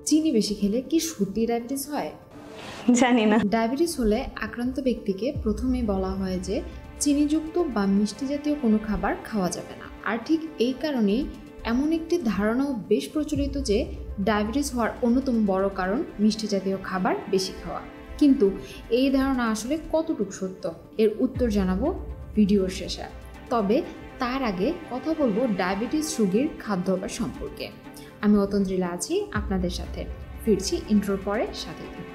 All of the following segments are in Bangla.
চিনি বেশি খেলে কি সত্যি ডায়াবেটিস হয়? জানি না। ডায়াবেটিস হলে আক্রান্ত ব্যক্তিকে প্রথমেই বলা হয় যে চিনিযুক্ত বা মিষ্টি জাতীয় কোনো খাবার খাওয়া যাবে না। আর ঠিক এই কারণেই এমন একটি ধারণাও বেশ প্রচলিত যে ডায়াবেটিস হওয়ার অন্যতম বড় কারণ মিষ্টি জাতীয় খাবার বেশি খাওয়া। কিন্তু এই ধারণা আসলে কতটুকু সত্য, এর উত্তর জানাবো ভিডিওর শেষে। তবে তার আগে কথা বলবো ডায়াবেটিস রোগীর খাদ্যাভ্যাস সম্পর্কে। আমি অতন্দ্রিলা আছি আপনাদের সাথে। ফিরছি ইন্ট্রোর পরে, সাথে থাকুন।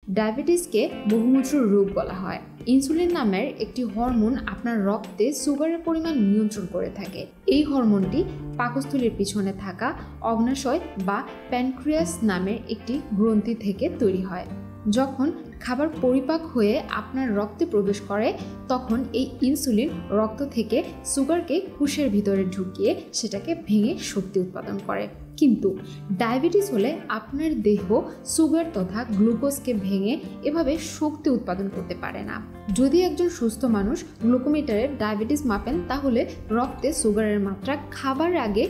ডায়াবেটিসকে বহুমূত্র রোগ বলা হয়। ইনসুলিন নামের একটি হরমোন আপনার রক্তে সুগারের পরিমাণ নিয়ন্ত্রণ করে থাকে। এই হরমোনটি পাকস্থলীর পিছনে থাকা অগ্নাশয় বা প্যানক্রিয়াস নামের একটি গ্রন্থি থেকে তৈরি হয়। যখন খাবার পরিপাক হয়ে আপনার রক্তে প্রবেশ করে তখন এই ইনসুলিন রক্ত থেকে সুগারকে কোষের ভিতরে ঢুকিয়ে সেটাকে ভেঙে শক্তি উৎপাদন করে। কিন্তু ডায়াবেটিস হলে আপনার দেহ সুগার তথা গ্লুকোজকে ভেঙে এভাবে শক্তি উৎপাদন করতে পারে না। যদি একজন সুস্থ মানুষ গ্লুকোমিটারে ডায়াবেটিস মাপেন তাহলে রক্তে সুগারের মাত্রা খাবার আগে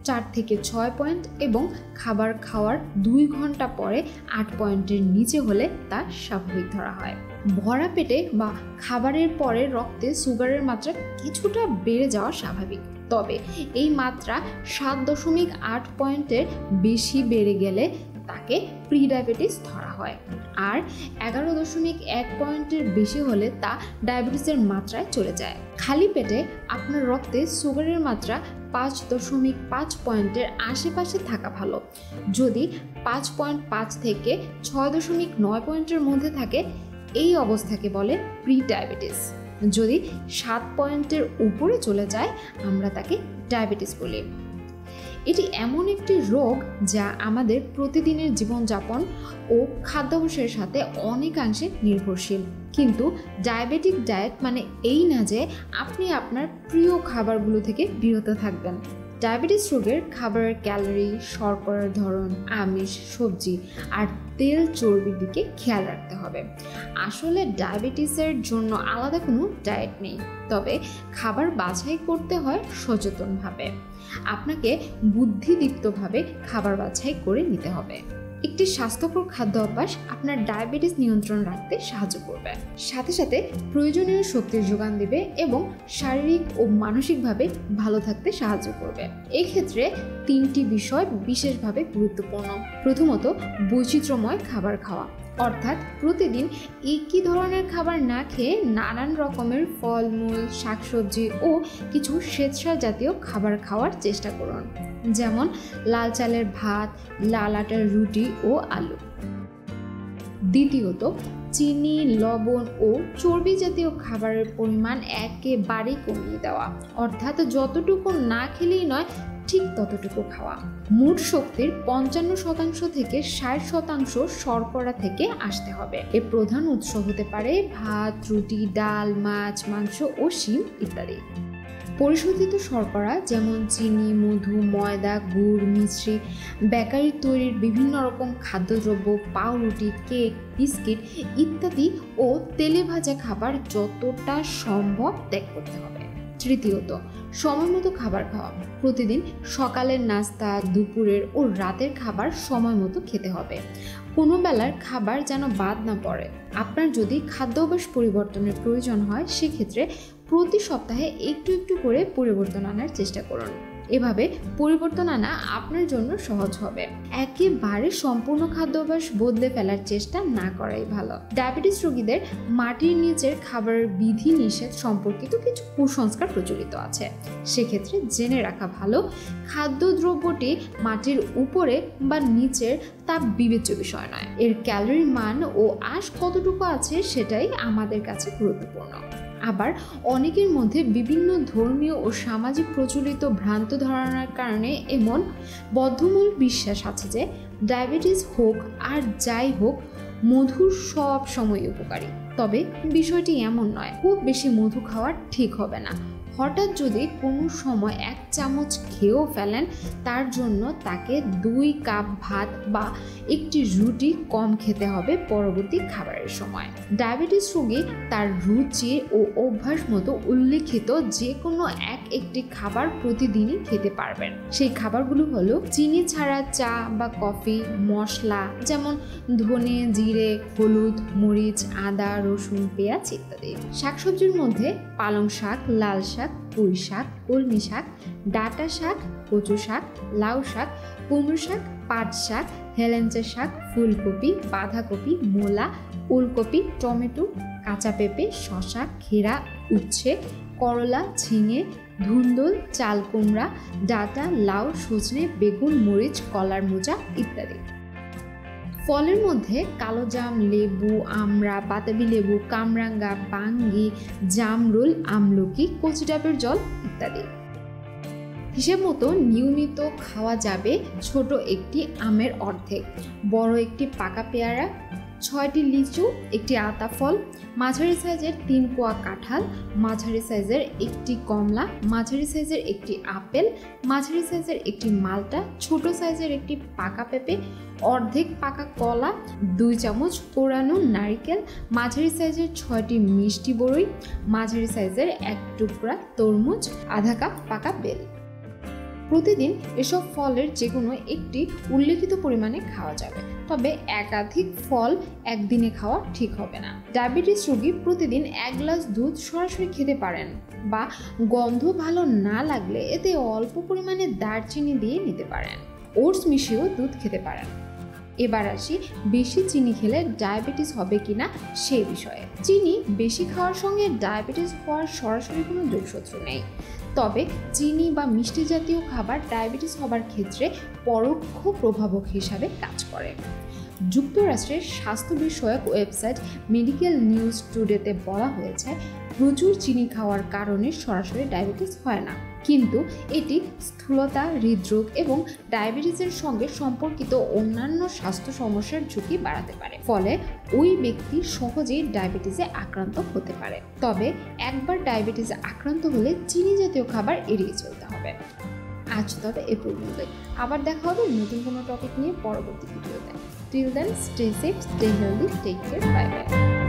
4 থেকে 6 পয়েন্ট এবং খাবার খাওয়ার 2 ঘন্টা পরে 8 পয়েন্টের নিচে হলে তা স্বাভাবিক ধরা হয়। ভরা পেটে বা খাবারের পরে রক্তে সুগারের মাত্রা কিছুটা বেড়ে যাওয়া স্বাভাবিক, তবে এই মাত্রা 7.8 পয়েন্টের বেশি বেড়ে গেলে তাকে প্রি ডায়াবেটিস ধরা হয়। আর 11.1 পয়েন্টের বেশি হলে তা ডায়াবেটিসের মাত্রায় চলে যায়। খালি পেটে আপনার রক্তে সুগারের মাত্রা 5.5 পয়েন্টের আশেপাশে থাকা ভালো। যদি 5.5 থেকে 6.9 পয়েন্টের মধ্যে থাকে এই অবস্থাকে বলে প্রি ডায়াবেটিস। যদি 7 পয়েন্টের উপরে চলে যায় আমরা তাকে ডায়াবেটিস বলি। এটি এমন একটি রোগ যা আমাদের প্রতিদিনের জীবনযাপন ও খাদ্যাভ্যাসের সাথে অনেকাংশে নির্ভরশীল। কিন্তু ডায়াবেটিক ডায়েট মানে এই না যে আপনি আপনার প্রিয় খাবারগুলো থেকে বিরত থাকবেন। ডায়াবেটিস রোগের খাবারের ক্যালোরি, শর্করার ধরন, আমিষ, সবজি আর তেল চর্বির দিকে খেয়াল রাখতে হবে। আসলে ডায়াবেটিসের জন্য আলাদা কোনো ডায়েট নেই, তবে খাবার বাছাই করতে হয় সচেতনভাবে। আপনাকে বুদ্ধিদীপ্তভাবে খাবার বাছাই করে নিতে হবে। একটি স্বাস্থ্যকর খাদ্য অভ্যাস আপনার ডায়াবেটিস নিয়ন্ত্রণ রাখতে সাহায্য করবে, সাথে সাথে প্রয়োজনীয় শক্তির যোগান দেবে এবং শারীরিক ও মানসিকভাবে ভালো থাকতে সাহায্য করবে। এই ক্ষেত্রে 3টি বিষয় বিশেষভাবে গুরুত্বপূর্ণ। প্রথমত, বৈচিত্র্যময় খাবার খাওয়া, অর্থাৎ প্রতিদিন একই ধরনের খাবার না খেয়ে নানান রকমের ফলমূল, শাকসবজি ও কিছু শ্বেতসার জাতীয় খাবার খাওয়ার চেষ্টা করুন, যেমন লাল চালের ভাত, লাল আটার রুটি ও আলু। দ্বিতীয়ত, চিনি, লবণ ও চর্বি জাতীয় খাবারের পরিমাণ একেবারেই কমিয়ে দেওয়া, অর্থাৎ যতটুকু না খেলেই নয় ঠিক ততটুকু খাওয়া। মোট শক্তির 55% থেকে 60% শর্করা থেকে আসতে হবে। এর প্রধান উৎস হতে পারে ভাত, রুটি, ডাল, মাছ, মাংস ও শিম ইত্যাদি। পরিশোধিত শর্করা যেমন চিনি, মধু, ময়দা, গুড়, মিশ্রি, বেকারি তৈরির বিভিন্ন রকম খাদ্যদ্রব্য, পাউরুটি, কেক, বিস্কিট ইত্যাদি ও তেলে ভাজা খাবার যতটা সম্ভব ত্যাগ করতে হবে। তৃতীয়ত, সময়মতো খাবার খাওয়া। প্রতিদিন সকালের নাস্তা, দুপুরের ও রাতের খাবার সময় মতো খেতে হবে। কোনো বেলার খাবার যেন বাদ না পড়ে। আপনার যদি খাদ্যাভ্যাস পরিবর্তনের প্রয়োজন হয় সেক্ষেত্রে প্রতি সপ্তাহে একটু একটু করে পরিবর্তন আনার চেষ্টা করুন। এভাবে পরিবর্তন আনা আপনার জন্য সহজ হবে। একেবারে সম্পূর্ণ খাদ্যাভ্যাস বদলে ফেলার চেষ্টা না করাই ভালো। ডায়াবেটিস রোগীদের মাটির নিচের খাবারের বিধি নিষেধ সম্পর্কিত কিছু কুসংস্কার প্রচলিত আছে। সেক্ষেত্রে জেনে রাখা ভালো, খাদ্যদ্রব্যটি মাটির উপরে বা নিচের তা বিবেচ্য বিষয় নয়। এর ক্যালোরি মান ও আঁশ কতটুকু আছে সেটাই আমাদের কাছে গুরুত্বপূর্ণ। আবার অনেকের মধ্যে বিভিন্ন ধর্মীয় ও সামাজিক প্রচলিত ভ্রান্ত ধারণার কারণে এমন বদ্ধমূল বিশ্বাস আছে যে ডায়াবেটিস হোক আর যাই হোক মধু সব সময় উপকারী। তবে বিষয়টি এমন নয়, খুব বেশি মধু খাওয়া ঠিক হবে না। হঠাৎ যদি কোনো সময় 1 চামচ খেয়েও ফেলেন, তার জন্য তাকে 2 কাপ ভাত বা একটি রুটি কম খেতে হবে পরবর্তী খাবারের সময়। ডায়াবেটিস রোগী তার রুচি ও অভ্যাস মতো উল্লেখিত যে কোনো একটি খাবার প্রতিদিনই খেতে পারবেন। সেই খাবারগুলো হলো চিনি ছাড়া চা বা কফি, মশলা যেমন ধনে, জিরে, হলুদ, মরিচ, আদা, রসুন, পেঁয়াজ ইত্যাদি। শাকসবজির মধ্যে পালং শাক, লাল শাক, পুঁই শাক, কলমি শাক, ডাঁটা শাক, কচু শাক, লাউ শাক, কুমড়ো শাক, পাট শাক, হেলেঞ্চা শাক, ফুলকপি, বাঁধাকপি, মূলা, ওলকপি, টমেটো, কাঁচা পেঁপে, শসা, ক্ষীরা, উচ্ছে, করলা, ঝিঙে, ধুন্দুল, চাল কুমড়া, ডাঁটা, লাউ, সজনে, বেগুন, মরিচ, কলার মোচা ইত্যাদি। ফলের মধ্যে কালোজাম, লেবু, আমড়া, বাতাবি লেবু, কামরাঙ্গা, বাঙ্গি, জামরুল, আমলকি, কচি ডাবের জল ইত্যাদি। হিসেব মতো নিয়মিত খাওয়া যাবে ছোট একটি আমের অর্ধেক, বড় একটি পাকা পেয়ারা, 6টি লিচু, একটি আতা ফল, মাঝারি সাইজের 3 কোয়া কাঁঠাল, মাঝারি সাইজের একটি কমলা, মাঝারি সাইজের একটি আপেল, মাঝারি সাইজের একটি মালটা, ছোট সাইজের একটি পাকা পেঁপে, অর্ধেক পাকা কলা, 2 চামচ কোরানো নারকেল, মাঝারি সাইজের 6টি মিষ্টি বড়ই, মাঝারি সাইজের 1 টুকরা তরমুজ, আধা কাপ পাকা বেল। প্রতিদিন এসব ফলের যে কোনো একটি উল্লেখিত পরিমাণে খাওয়া যাবে, তবে একাধিক ফল একদিনে খাওয়া ঠিক হবে না। ডায়াবেটিস রোগী প্রতিদিন 1 গ্লাস দুধ সরাসরি খেতে পারেন বা গন্ধ ভালো না লাগলে এতে অল্প পরিমাণে দারচিনি দিয়ে নিতে পারেন। ওটস মিশিয়েও দুধ খেতে পারেন। এবার আসি বেশি চিনি খেলে ডায়াবেটিস হবে কিনা সেই বিষয়ে। চিনি বেশি খাওয়ার সঙ্গে ডায়াবেটিস হওয়ার সরাসরি কোনো যোগসূত্র নেই, তবে চিনি বা মিষ্টি জাতীয় খাবার ডায়াবেটিস হবার ক্ষেত্রে পরোক্ষ প্রভাবক হিসাবে কাজ করে। যুক্তরাষ্ট্রের স্বাস্থ্য বিষয়ক ওয়েবসাইট মেডিকেল নিউজ টুডেতে বলা হয়েছে, প্রচুর চিনি খাওয়ার কারণে সরাসরি ডায়াবেটিস হয় না, কিন্তু এটি স্থূলতা, হৃদরোগ এবং ডায়াবেটিসের সঙ্গে সম্পর্কিত অন্যান্য স্বাস্থ্য সমস্যার ঝুঁকি বাড়াতে পারে, ফলে ওই ব্যক্তি সহজেই ডায়াবেটিসে আক্রান্ত হতে পারে। তবে একবার ডায়াবেটিসে আক্রান্ত হলে চিনি জাতীয় খাবার এড়িয়ে চলতে হবে। আজ তবে এ পর্যন্তই। আবার দেখা হবে নতুন কোনো টপিক নিয়ে পরবর্তী ভিডিওতে। Till then, stay safe, stay healthy, take care, bye by.